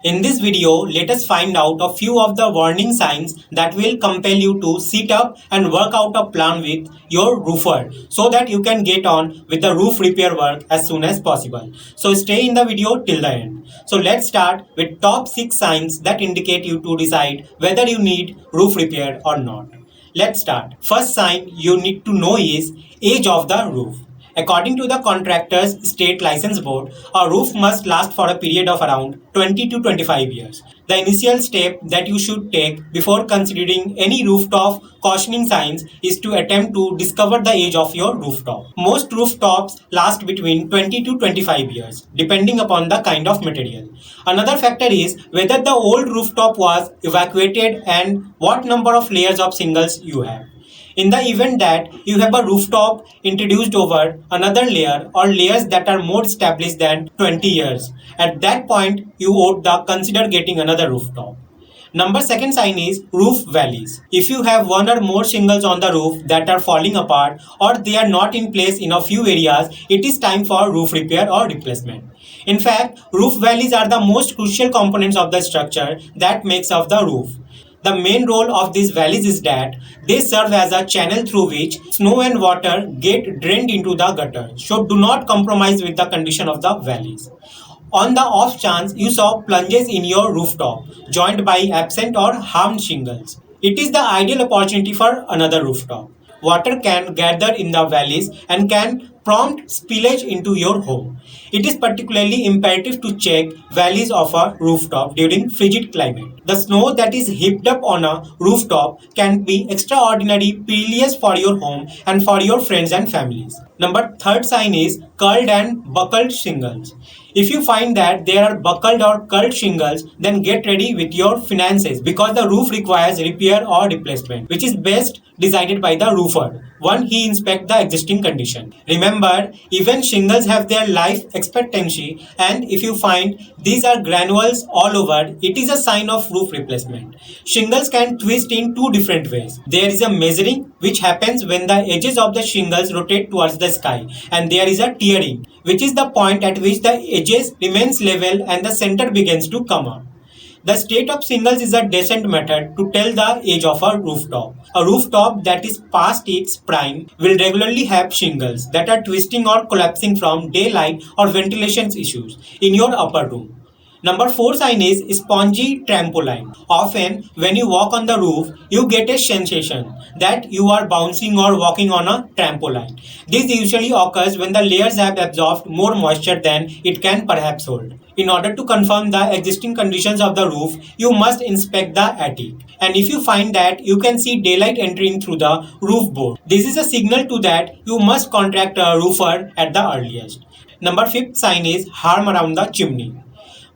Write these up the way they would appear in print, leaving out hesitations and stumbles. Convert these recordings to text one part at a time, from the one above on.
In this video, let us find out a few of the warning signs that will compel you to sit up and work out a plan with your roofer so that you can get on with the roof repair work as soon as possible. So stay in the video till the end. So let's start with top 6 signs that indicate you to decide whether you need roof repair or not. Let's start. First sign you need to know is age of the roof. According to the contractor's state license board, a roof must last for a period of around 20 to 25 years. The initial step that you should take before considering any rooftop cautioning signs is to attempt to discover the age of your rooftop. Most rooftops last between 20 to 25 years, depending upon the kind of material. Another factor is whether the old rooftop was evacuated and what number of layers of shingles you have. In the event that you have a rooftop introduced over another layer or layers that are more established than 20 years, at that point you ought to consider getting another rooftop. Second sign is roof valleys. If you have one or more shingles on the roof that are falling apart or they are not in place in a few areas, it is time for roof repair or replacement. In fact, roof valleys are the most crucial components of the structure that makes up the roof. The main role of these valleys is that they serve as a channel through which snow and water get drained into the gutter. So do not compromise with the condition of the valleys. On the off chance you saw plunges in your rooftop joined by absent or harmed shingles, it is the ideal opportunity for another rooftop. Water can gather in the valleys and can prompt spillage into your home. It is particularly imperative to check valleys of a rooftop during frigid climate. The snow that is heaped up on a rooftop can be extraordinarily perilous for your home and for your friends and families. Third sign is curled and buckled shingles. If you find that there are buckled or curled shingles, then get ready with your finances because the roof requires repair or replacement, which is best decided by the roofer once he inspects the existing condition. Remember, even shingles have their life expectancy, and if you find these are granules all over, it is a sign of roof replacement. Shingles can twist in two different ways. There is a measuring, which happens when the edges of the shingles rotate towards the sky, and there is a tearing, which is the point at which the edges remains level and the center begins to come up. The state of shingles is a decent method to tell the age of a rooftop. A rooftop that is past its prime will regularly have shingles that are twisting or collapsing from daylight or ventilation issues in your upper room. Four sign is spongy trampoline. Often, when you walk on the roof, you get a sensation that you are bouncing or walking on a trampoline. This usually occurs when the layers have absorbed more moisture than it can perhaps hold. In order to confirm the existing conditions of the roof, you must inspect the attic. And if you find that you can see daylight entering through the roof board, this is a signal to that you must contact a roofer at the earliest. Fifth sign is harm around the chimney.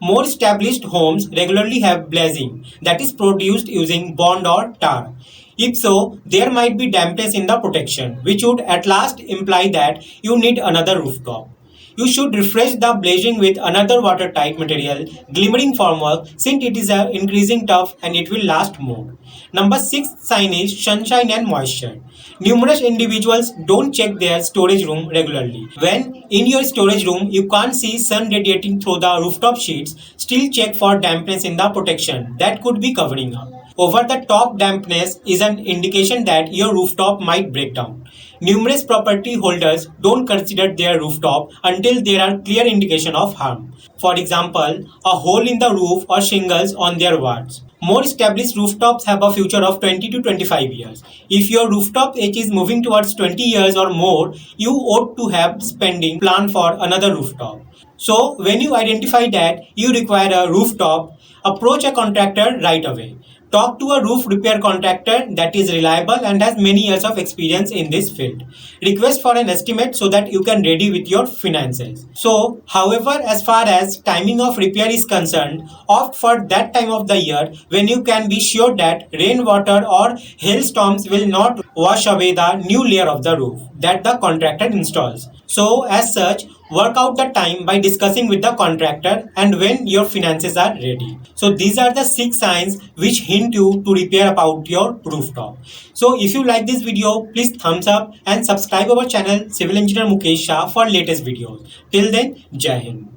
More established homes regularly have blazing that is produced using bond or tar. If so, there might be dampness in the protection, which would at last imply that you need another rooftop. You should refresh the blazing with another watertight material, glimmering formwork, since it is increasing tough and it will last more. Sixth sign is sunshine and moisture. Numerous individuals don't check their storage room regularly. When in your storage room you can't see sun radiating through the rooftop sheets, still check for dampness in the protection that could be covering up. Over the top dampness is an indication that your rooftop might break down. Numerous property holders don't consider their rooftop until there are clear indication of harm. For example, a hole in the roof or shingles on their wards. More established rooftops have a future of 20 to 25 years. If your rooftop age is moving towards 20 years or more, you ought to have spending plan for another rooftop. So, when you identify that you require a rooftop, approach a contractor right away. Talk to a roof repair contractor that is reliable and has many years of experience in this field. Request for an estimate so that you can ready with your finances. So, however, as far as timing of repair is concerned, opt for that time of the year when you can be sure that rainwater or hailstorms will not wash away the new layer of the roof that the contractor installs. So, as such, work out the time by discussing with the contractor and when your finances are ready. So these are the 6 signs which hint you to repair about your rooftop. So if you like this video, please thumbs up and subscribe our channel Civil Engineer Mukesh Shah for latest videos. Till then, Jai Hind.